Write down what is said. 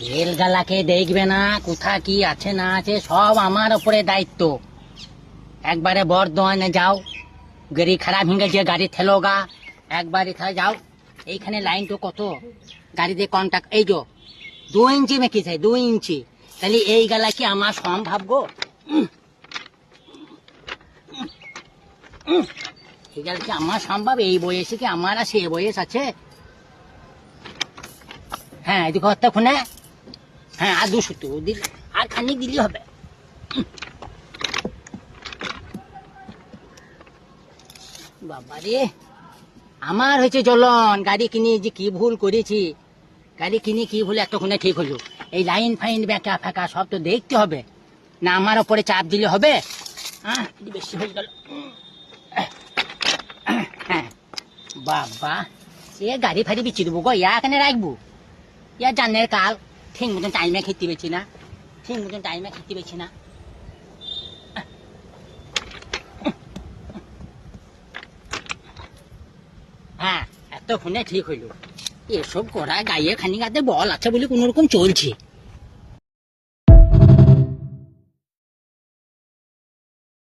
রেলগালাকে দেখবে না, কোথা কি আছে না আছে সব আমার উপরে দায়িত্ব। একবারে বর্ধমানে যাও, গাড়ি খারাপ হয়ে গেছে, গাড়ি ঠেলোগা, একবারে তাহলে যাও। এইখানে লাইন তো কত, গাড়িতে কন্টাক্ট এই যো 2 ইঞ্চি মেখেছে, 2 ইঞ্চি। তাহলে এই গালা কি আমার সম্ভব গো? এই গালা কি আমার সম্ভব? এই বয়সে কি আমার আর সে বয়স আছে? হ্যাঁ এদিকে হত্যা খুনে, হ্যাঁ আর 200 দিল, আর খানিক দিলেই হবে। বাবারে, আমার হয়েছে জ্বলন, গাড়ি কিনে যে কি ভুল করেছি, গাড়ি কিনে কি ভুল এতক্ষণে ঠিক হলো। এই লাইন ফাইন ব্যাকা ফাঁকা সব তো দেখতে হবে না, আমার ওপরে চাপ দিলে হবে? হ্যাঁ বেশি হয়ে গেল। হ্যাঁ বাবা, এ গাড়ি ফাড়ি বিচি দেবো গো, ইয়া এখানে রাখবো? ইয়া জানের কাল ঠিক মতন টাইমে খেতে পেয়েছি না, ঠিক মতন টাইমে খেতে পেয়েছি না। হ্যাঁ এতক্ষণে ঠিক হইলো। এসব করা গায়ে খানিক হাতে বল আছে বলে কোন রকম চলছে।